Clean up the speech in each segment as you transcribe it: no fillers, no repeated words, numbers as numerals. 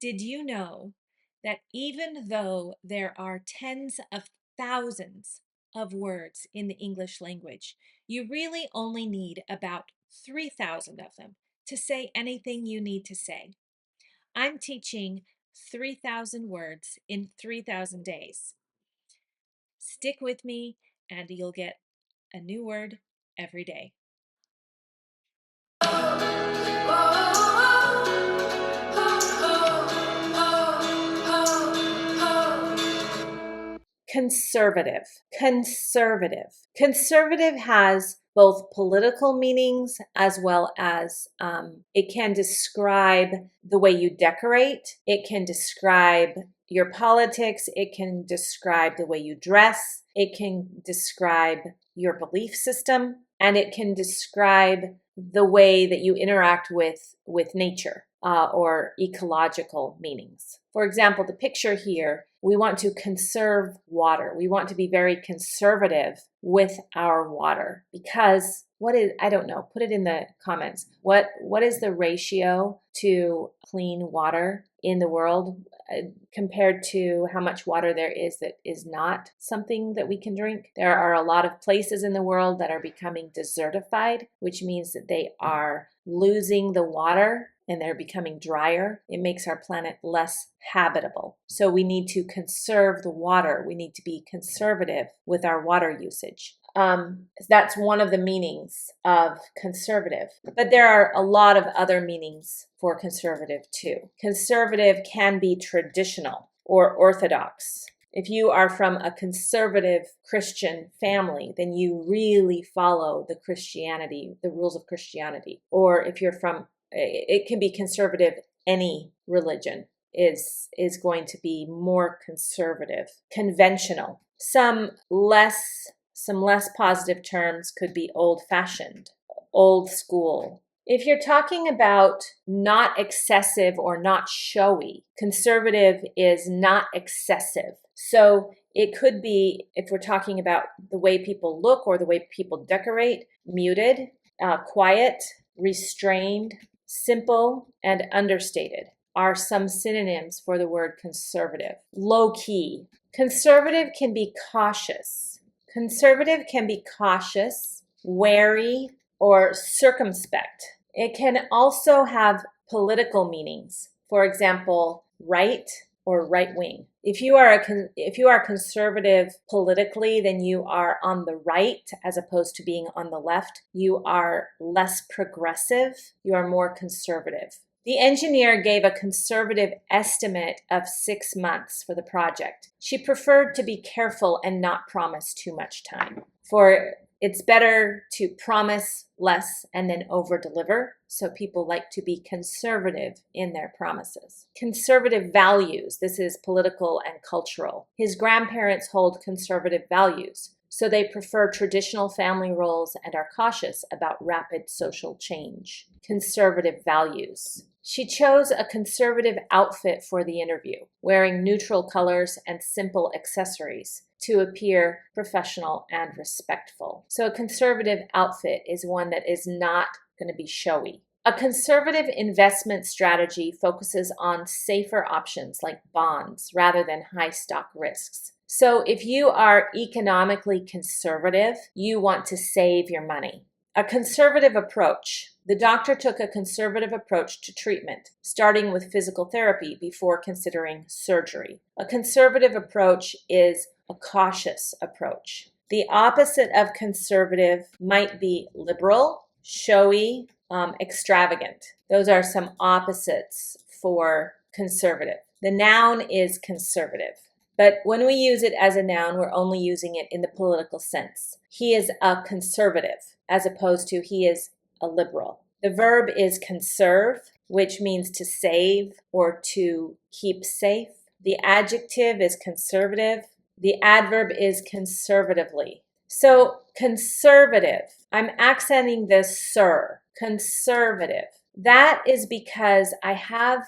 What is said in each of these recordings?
Did you know that even though there are tens of thousands of words in the English language, you really only need about 3,000 of them to say anything you need to say? I'm teaching 3,000 words in 3,000 days. Stick with me and you'll get a new word every day. Conservative. Conservative. Conservative has both political meanings as well as it can describe the way you decorate. It can describe your politics. It can describe the way you dress. It can describe your belief system. And it can describe the way that you interact with nature or ecological meanings. For example, the picture here, we want to conserve water. We want to be very conservative with our water because I don't know, put it in the comments. What is the ratio to clean water in the world compared to how much water there is that is not something that we can drink? There are a lot of places in the world that are becoming desertified, which means that they are losing the water and they're becoming drier. It makes our planet less habitable. So we need to conserve the water. We need to be conservative with our water usage. That's one of the meanings of conservative. But there are a lot of other meanings for conservative too. Conservative can be traditional or orthodox. If you are from a conservative Christian family, then you really follow the rules of Christianity. Or if you're from, it can be conservative, any religion is going to be more conservative. Conventional. Some less positive terms could be old-fashioned, old school. If you're talking about not excessive or not showy, conservative is not excessive. So it could be, if we're talking about the way people look or the way people decorate, muted, quiet, restrained, simple, and understated are some synonyms for the word conservative. Low-key. Conservative can be cautious. Conservative can be cautious, wary, or circumspect. It can also have political meanings. For example, right or right wing. If you are conservative politically, then you are on the right as opposed to being on the left. You are less progressive. You are more conservative. The engineer gave a conservative estimate of 6 months for the project. She preferred to be careful and not promise too much time. For it's better to promise less and then over-deliver, so people like to be conservative in their promises. Conservative values, this is political and cultural. His grandparents hold conservative values, so they prefer traditional family roles and are cautious about rapid social change. Conservative values. She chose a conservative outfit for the interview, wearing neutral colors and simple accessories to appear professional and respectful. So a conservative outfit is one that is not going to be showy. A conservative investment strategy focuses on safer options like bonds rather than high stock risks. So if you are economically conservative, you want to save your money. A conservative approach. The doctor took a conservative approach to treatment, starting with physical therapy before considering surgery. A conservative approach is a cautious approach. The opposite of conservative might be liberal, showy, extravagant. Those are some opposites for conservative. The noun is conservative. But when we use it as a noun, we're only using it in the political sense. He is a conservative, as opposed to he is a liberal. The verb is conserve, which means to save or to keep safe. The adjective is conservative. The adverb is conservatively. So conservative, I'm accenting the sir, conservative. That is because I have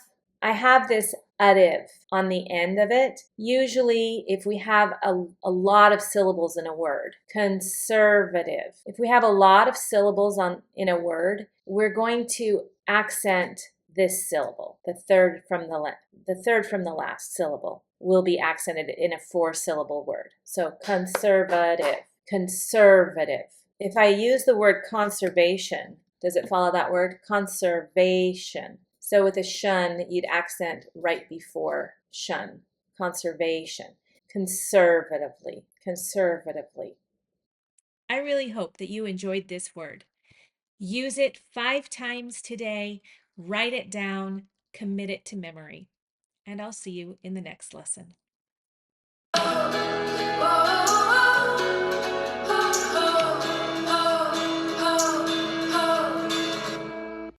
this ative on the end of it. Usually if we have a lot of syllables in a word, conservative. If we have a lot of syllables in a word, we're going to accent this syllable, the third from the last syllable will be accented in a 4-syllable word. So conservative, conservative. If I use the word conservation, does it follow that word? Conservation. So with a shun, you'd accent right before shun. Conservation. Conservatively, conservatively. I really hope that you enjoyed this word. Use it 5 times today, write it down, commit it to memory, and I'll see you in the next lesson.